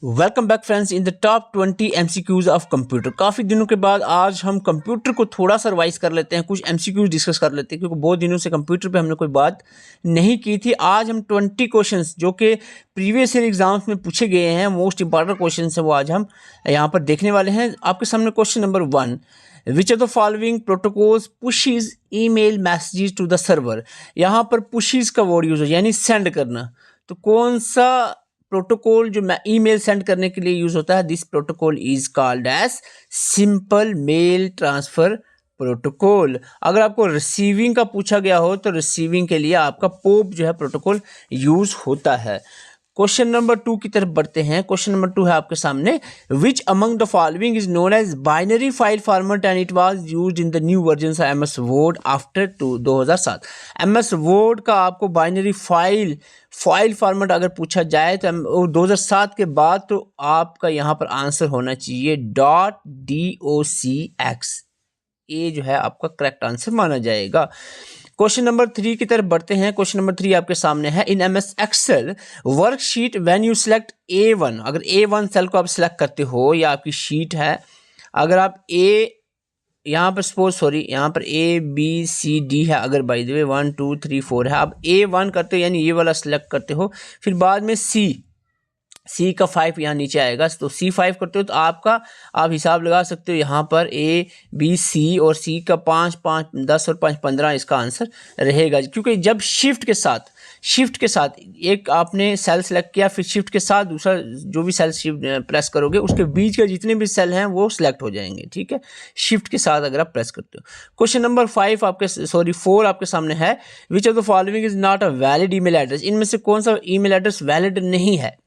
Welcome back friends in the top 20 MCQs of computer. काफ़ी दिनों के बाद आज हम कंप्यूटर को थोड़ा सा रिवाइज कर लेते हैं, कुछ एमसीक्यूज डिस्कस कर लेते हैं क्योंकि बहुत दिनों से कंप्यूटर पे हमने कोई बात नहीं की थी। आज हम 20 क्वेश्चंस जो कि प्रीवियस ईयर एग्जाम्स में पूछे गए हैं, मोस्ट इंपॉर्टेंट क्वेश्चन है, वो आज हम यहाँ पर देखने वाले हैं। आपके सामने question number 1, which of the following protocols pushes email messages to the server. यहाँ पर पुशेस का वर्ड यूज हो यानी सेंड करना, तो कौन सा प्रोटोकॉल जो ईमेल सेंड करने के लिए यूज होता है? This protocol is called as simple mail transfer protocol. अगर आपको रिसीविंग का पूछा गया हो तो रिसीविंग के लिए आपका पोप जो है प्रोटोकॉल यूज होता है। क्वेश्चन नंबर 2 की तरफ बढ़ते हैं। क्वेश्चन नंबर 2 है आपके सामने, which among the following is known as binary file format and it was used in the new version of MS Word after 2007। MS Word का आपको बाइनरी फाइल फॉर्मेट अगर पूछा जाए तो 2007 के बाद तो आपका यहाँ पर आंसर होना चाहिए .docx। ये जो है आपका करेक्ट आंसर माना जाएगा। क्वेश्चन नंबर 3 की तरफ बढ़ते हैं। क्वेश्चन नंबर 3 आपके सामने है, in MS Excel worksheet when you select A1, अगर A1 सेल को आप सिलेक्ट करते हो या आपकी शीट है, अगर आप यहाँ पर यहाँ पर ABCD है, अगर बाय द वे 1 2 3 4 है, आप A1 करते हो यानी ये वाला सिलेक्ट करते हो, फिर बाद में C का 5 यहाँ नीचे आएगा, तो C5 करते हो तो आपका आप हिसाब लगा सकते हो यहाँ पर ABC और C का 5 5 10 और 5 15 इसका आंसर रहेगा। क्योंकि जब शिफ्ट के साथ एक आपने सेल सेलेक्ट किया, फिर शिफ्ट के साथ दूसरा जो भी सेल प्रेस करोगे उसके बीच के जितने भी सेल हैं वो सिलेक्ट हो जाएंगे, ठीक है, शिफ्ट के साथ अगर आप प्रेस करते हो। क्वेश्चन नंबर 4 आपके सामने है, विच of the following is not a valid email address. इनमें से कौन सा ईमेल एड्रेस वैलिड नहीं है?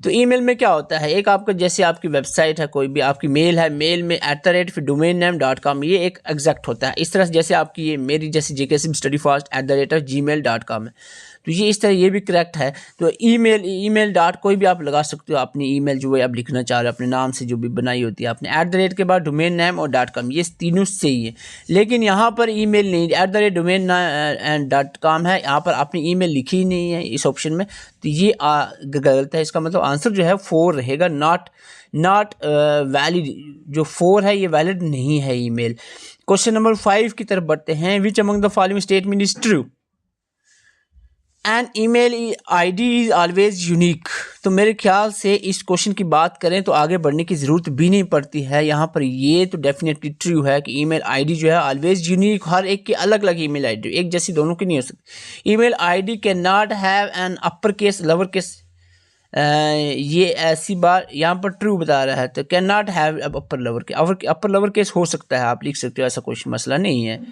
तो ईमेल में क्या होता है, एक आपका जैसे आपकी वेबसाइट है, कोई भी आपकी मेल है, मेल में @ फिर domain-name.com, ये एक एग्जैक्ट होता है। इस तरह से जैसे आपकी ये मेरी जैसे jksimstudyfast@gmail.com है, तो ये इस तरह ये भी करेक्ट है। तो ईमेल डॉट कोई भी आप लगा सकते हो, अपनी ईमेल जो है आप लिखना चाह रहे हो अपने नाम से जो भी बनाई होती है आपने, @ के बाद डोमेन नेम और .com, ये तीनों सही है। लेकिन यहाँ पर ईमेल नहीं, @domain.com है, यहाँ पर आपने ईमेल लिखी ही नहीं है इस ऑप्शन में, तो ये गलत है। इसका मतलब आंसर जो है 4 रहेगा, नॉट वैलिड। जो 4 है ये वैलिड नहीं है ईमेल। क्वेश्चन नंबर 5 की तरफ बढ़ते हैं, which among the following statement is true? An email ID is always unique. तो मेरे ख्याल से इस क्वेश्चन की बात करें तो आगे बढ़ने की ज़रूरत भी नहीं पड़ती है। यहाँ पर ये तो डेफिनेटली ट्रू है कि ईमेल ID जो है ऑलवेज यूनिक, हर एक की अलग अलग ईमेल ID, एक जैसी दोनों की नहीं हो सकती। Email ID can not have an upper case lower case, ये ऐसी बात यहाँ पर ट्रू बता रहा है, तो can not have upper lower case हो सकता है, आप लिख सकते हो, ऐसा कोई मसला नहीं है।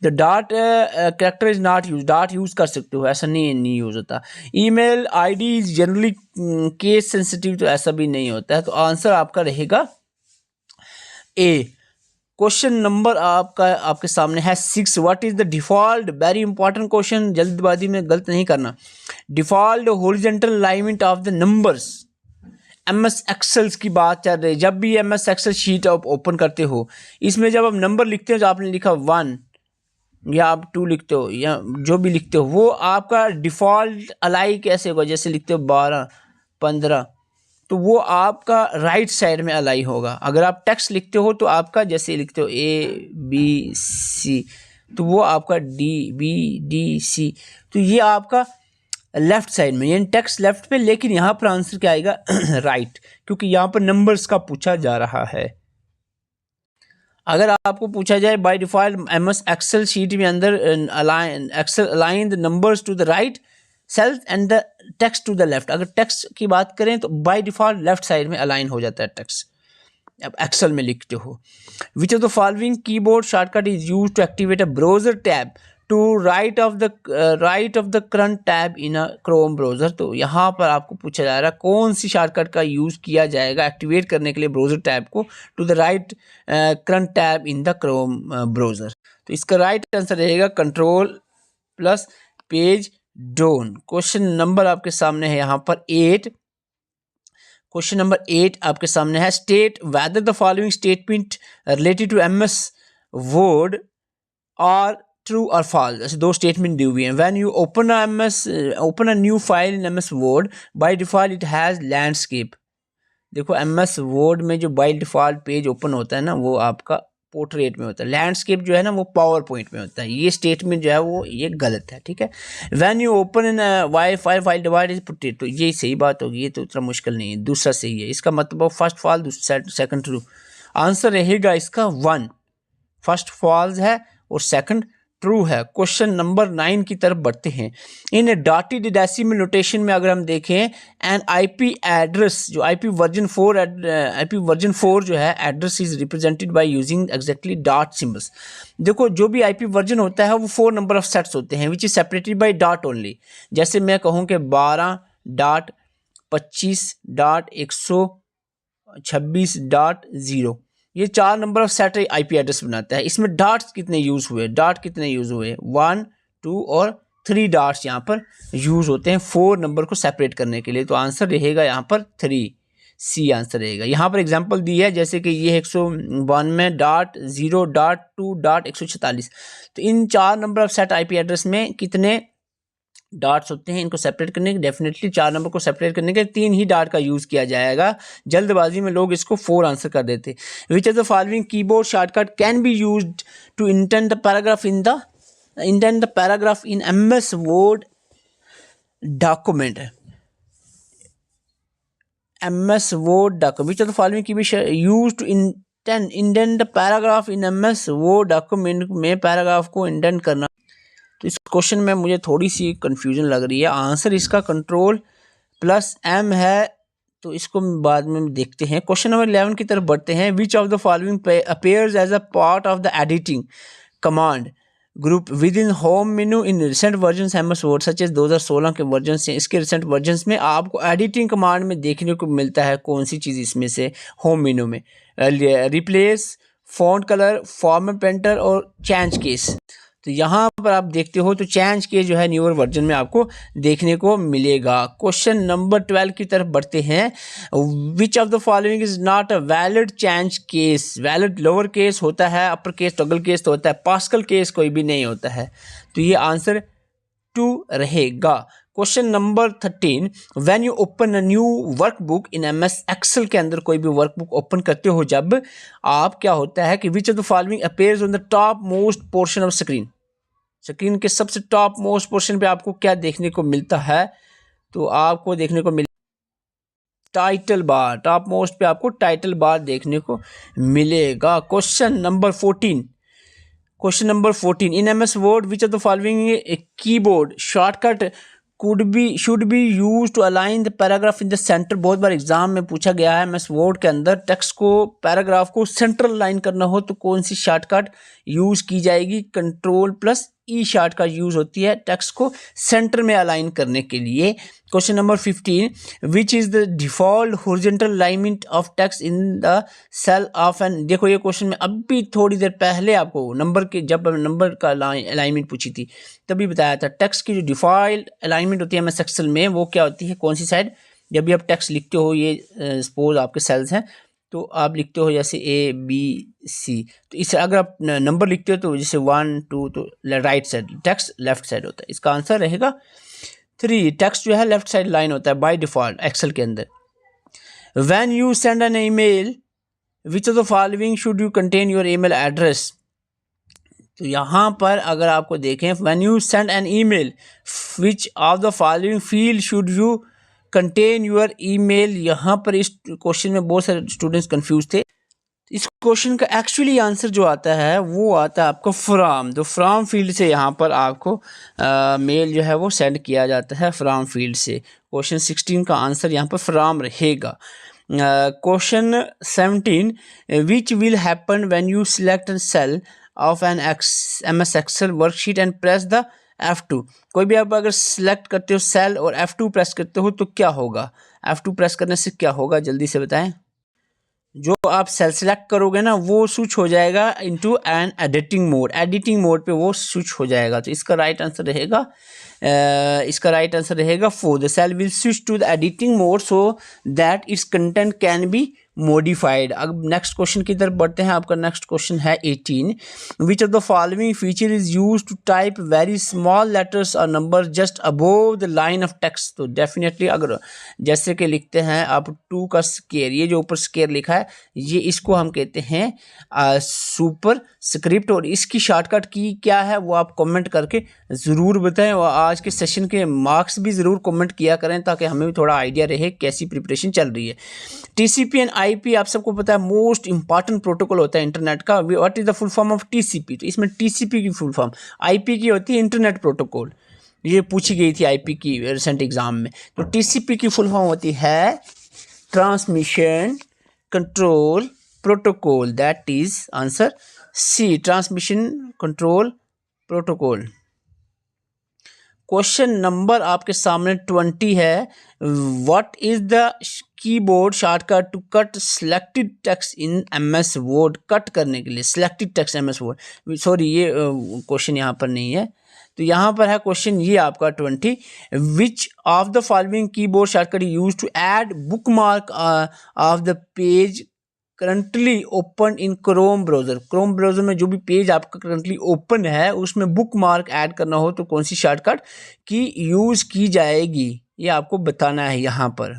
The dot character is not use, dot use कर सकते हो, ऐसा नहीं यूज होता। Email ID is generally case sensitive, तो ऐसा भी नहीं होता है। तो आंसर आपका रहेगा A। क्वेश्चन नंबर आपके सामने है 6, what is the default, very important question, जल्दबाजी में गलत नहीं करना। Default horizontal alignment of the numbers. MS एक्सेल्स की बात चल रही है। जब भी MS एक्सेल शीट आप ओपन करते हो, इसमें जब आप नंबर लिखते हो, जो आपने लिखा 1 या आप 2 लिखते हो या जो भी लिखते हो, वो आपका डिफ़ॉल्ट अलाई कैसे होगा? जैसे लिखते हो 12 15, तो वो आपका राइट साइड में अलाई होगा। अगर आप टेक्स्ट लिखते हो तो आपका जैसे लिखते हो ABC, तो वो आपका DBDC, तो ये आपका लेफ्ट साइड में, यानी टेक्स्ट लेफ्ट पे, लेकिन यहाँ पर आंसर क्या आएगा? राइट, क्योंकि यहाँ पर नंबर्स का पूछा जा रहा है। अगर आपको पूछा जाए by default MS Excel sheet में अंदर align the numbers to the right cell and the text to the left, अगर टेक्स्ट की बात करें तो बाय डिफ़ॉल्ट लेफ्ट साइड में अलाइन हो जाता है टेक्स्ट, अब एक्सेल में लिखते हो। Which of the following keyboard shortcut is use to activate a browser tab to right of the current tab in a Chrome browser. तो यहाँ पर आपको पूछा जा रहा है कौन सी शॉर्टकट का यूज़ किया जाएगा एक्टिवेट करने के लिए ब्राउज़र टैब को, to the right current tab in the Chrome browser. तो इसका राइट आंसर रहेगा Ctrl+ page down. Question number आपके सामने है यहाँ पर 8। क्वेश्चन नंबर 8 आपके सामने है, state whether the following statement related to MS Word और ट्रू और फॉल्स। ऐसे 2 स्टेटमेंट दी हुई हैं। When you open a new file in MS Word, by default it has landscape, देखो MS वर्ड में जो बाय डिफ़ॉल्ट पेज ओपन होता है ना वो आपका पोर्ट्रेट में होता है, लैंडस्केप जो है ना वो पावर पॉइंट में होता है। ये स्टेटमेंट जो है वो ये गलत है, ठीक है। When you open in wifi file divide is portrait, तो ये सही बात होगी, ये तो उतना मुश्किल नहीं है। दूसरा सही है, इसका मतलब first false second true. Answer रहेगा इसका 1, फर्स्ट फॉल्स है और सेकंड ट्रू है। क्वेश्चन नंबर 9 की तरफ बढ़ते हैं। इन डॉटेड डेसिमल नोटेशन में अगर हम देखें एन आईपी एड्रेस, जो आईपी वर्जन 4 जो है address is represented by using exactly dot symbols. देखो जो भी आईपी वर्जन होता है वो 4 नंबर ऑफ सेट्स होते हैं which is separated by dot only. जैसे मैं कहूँ कि 12.25.126.0, ये 4 number of set IP address बनाता है। इसमें डॉट्स कितने यूज़ हुए, 1, 2 और 3 डॉट्स यहाँ पर यूज़ होते हैं 4 नंबर को सेपरेट करने के लिए। तो आंसर रहेगा यहाँ पर 3, सी आंसर रहेगा। यहाँ पर एग्जांपल दी है जैसे कि ये 192.0.2.146, तो इन 4 number of set IP address में कितने डॉट्स होते हैं, इनको सेपरेट करने के डेफिनेटली 4 नंबर को सेपरेट करने के 3 ही डॉट का यूज़ किया जाएगा। जल्दबाजी में लोग इसको 4 आंसर कर देते। Which of the following keyboard shortcut can be used to indent the paragraph in MS Word document. MS Word document, which of the following keyboard used to indent the paragraph in MS Word document में paragraph को indent करना। तो इस question में मुझे थोड़ी सी confusion लग रही है। आंसर इसका Ctrl+M है, तो इसको बाद में देखते हैं। क्वेश्चन नंबर 11 की तरफ बढ़ते हैं। Which of the following appears as a part of the editing command group within home menu in recent version MS Word such as 2016 के वर्जन से। इसके रिसेंट वर्जन में आपको एडिटिंग कमांड में देखने को मिलता है कौन सी चीज़ इसमें से होम मेनू में? Replace, font colour, format painter और चेंज केस। तो यहाँ पर आप देखते हो तो चेंज केस जो है न्यूअर वर्जन में आपको देखने को मिलेगा। क्वेश्चन नंबर 12 की तरफ बढ़ते हैं। Which of the following is not a valid change case? Valid lower case होता है, अपर केस टॉगल केस तो होता है, पास्कल केस कोई भी नहीं होता है। तो ये आंसर 2 रहेगा। Question number 13, when you open a new workbook in MS Excel के अंदर कोई भी वर्कबुक ओपन करते हो जब आप, क्या होता है कि विच of the following appears on the top most portion of screen के सबसे टॉप मोस्ट पोर्शन पे आपको क्या देखने को मिलता है? तो आपको देखने को मिल टाइटल बार, टॉप मोस्ट पे आपको टाइटल बार देखने को मिलेगा। Question number 14, in MS Word which of the following keyboard shortcut should be use to align the paragraph in the centre. बहुत बार एग्जाम में पूछा गया है MS वर्ड के अंदर टेक्स्ट को, पैराग्राफ को सेंट्रल अलाइन करना हो तो कौन सी शॉर्टकट यूज की जाएगी? Ctrl+E शॉर्टकट यूज होती है टेक्स्ट को सेंटर में अलाइन करने के लिए। Question number 15, which is the default horizontal alignment of text in the cell of an. देखो ये क्वेश्चन में अभी थोड़ी देर पहले आपको जब नंबर का अलाइनमेंट पूछी थी तभी बताया था। टेक्स्ट की जो डिफॉल्ट अलाइनमेंट होती है MS एक्सेल में वो क्या होती है, कौन सी साइड? जब भी आप टेक्स्ट लिखते हो, ये सपोज आपके सेल्स हैं तो आप लिखते हो जैसे ABC, तो इसे अगर आप नंबर लिखते हो तो जैसे 1 2 तो right side, text left side होता है। इसका आंसर रहेगा 3। टेक्स्ट जो है लेफ्ट साइड लाइन होता है बाय डिफॉल्ट एक्सेल के अंदर। When you send an email which of the following should you contain your email address. तो यहाँ पर अगर आपको देखें, when you send an email which of the following field should you contain your email. यहाँ पर इस क्वेश्चन में बहुत सारे स्टूडेंट्स कंफ्यूज थे। इस क्वेश्चन का एक्चुअली आंसर जो आता है वो आता है आपको फ्रॉम। तो फ्रॉम फील्ड से यहाँ पर आपको मेल जो है वो सेंड किया जाता है फ्रॉम फील्ड से। क्वेश्चन 16 का आंसर यहाँ पर फ्रॉम रहेगा। Question 17, which will happen when you select an cell of an MS Excel worksheet and press the F2। कोई भी आप अगर सिलेक्ट करते हो सेल और F2 प्रेस करते हो तो क्या होगा? F2 प्रेस करने से क्या होगा, जल्दी से बताएं। जो आप सेल सेलेक्ट करोगे ना वो स्विच हो जाएगा इनटू एन एडिटिंग मोड पे वो स्विच हो जाएगा। तो इसका राइट आंसर रहेगा 4। The cell will switch to the editing mode so that its content can be modified. अब नेक्स्ट क्वेश्चन की तरफ बढ़ते हैं। आपका नेक्स्ट क्वेश्चन है 18, which of the following feature is use to type very small letters और number just above the line of text. तो definitely अगर जैसे कि लिखते हैं आप 2 का स्केयर, ये जो ऊपर स्केयर लिखा है ये इसको हम कहते हैं सुपर स्क्रिप्ट, और इसकी शॉर्टकट की क्या है वो आप कमेंट करके ज़रूर बताएं, और आज के सेशन के मार्क्स भी ज़रूर कमेंट किया करें ताकि हमें भी थोड़ा आइडिया रहे कैसी प्रिपरेशन चल रही है। टीसीपी एंड आईपी आप सबको पता है मोस्ट इंपॉर्टेंट प्रोटोकॉल होता है इंटरनेट का। What is the full form of TCP? तो इसमें टीसीपी की फुल फॉर्म, आईपी की होती है इंटरनेट प्रोटोकॉल, ये पूछी गई थी आईपी की रिसेंट एग्जाम में। तो टीसीपी की फुल फॉर्म होती है transmission control protocol, that is answer C, transmission control protocol. Question number आपके सामने 20 है, what is the keyboard shortcut to cut selected text in MS Word? Cut करने के लिए selected text MS Word, sorry ये question यहाँ पर नहीं है, तो यहाँ पर है क्वेश्चन ये आपका 20, which of the following keyboard shortcut use to add bookmark of the page currently open in Chrome browser? Chrome browser में जो भी पेज आपका करंटली ओपन है उसमें बुक मार्क ऐड करना हो तो कौन सी शॉर्टकट की यूज़ की जाएगी, ये आपको बताना है यहाँ पर।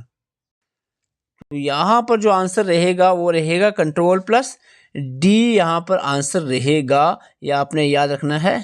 तो यहाँ पर जो आंसर रहेगा वो रहेगा Ctrl+D, यहाँ पर आंसर रहेगा, ये आपने याद रखना है।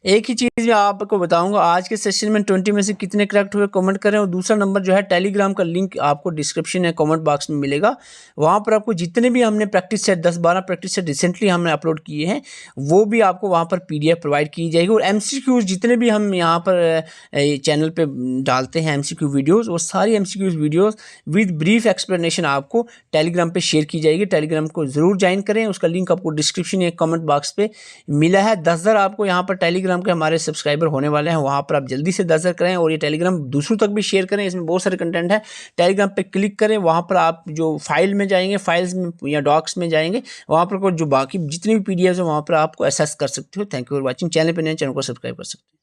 एक ही चीज़ मैं आपको बताऊंगा, आज के सेशन में 20 में से कितने करेक्ट हुए कमेंट करें, और दूसरा नंबर जो है टेलीग्राम का लिंक आपको डिस्क्रिप्शन या कमेंट बॉक्स में मिलेगा, वहाँ पर आपको जितने भी हमने practice set 10-12 practice set recently हमने अपलोड किए हैं वो भी आपको वहाँ पर PDF प्रोवाइड की जाएगी, और MCQs जितने भी हम यहाँ पर चैनल पर डालते हैं MCQ वीडियोज़, वो सारी MCQ videos with brief explanation आपको टेलीग्राम पर शेयर की जाएगी। टेलीग्राम को ज़रूर ज्वाइन करें, उसका लिंक आपको डिस्क्रिप्शन या कमेंट बॉक्स पर मिला है। 10,000 आपको यहाँ पर टेलीग्राम के हमारे सब्सक्राइबर होने वाले हैं, वहाँ पर आप जल्दी से 10,000 करें, और ये टेलीग्राम दूसरों तक भी शेयर करें, इसमें बहुत सारे कंटेंट है। टेलीग्राम पे क्लिक करें, वहाँ पर आप जो फाइल में जाएंगे, फाइल्स में या डॉक्स में जाएंगे, वहाँ पर जो बाकी जितनी भी PDFs है वहाँ पर आपको एक्सेस कर सकते हो। Thank you for watching. Channel पर नए चैनल को सब्सक्राइब कर सकते हो।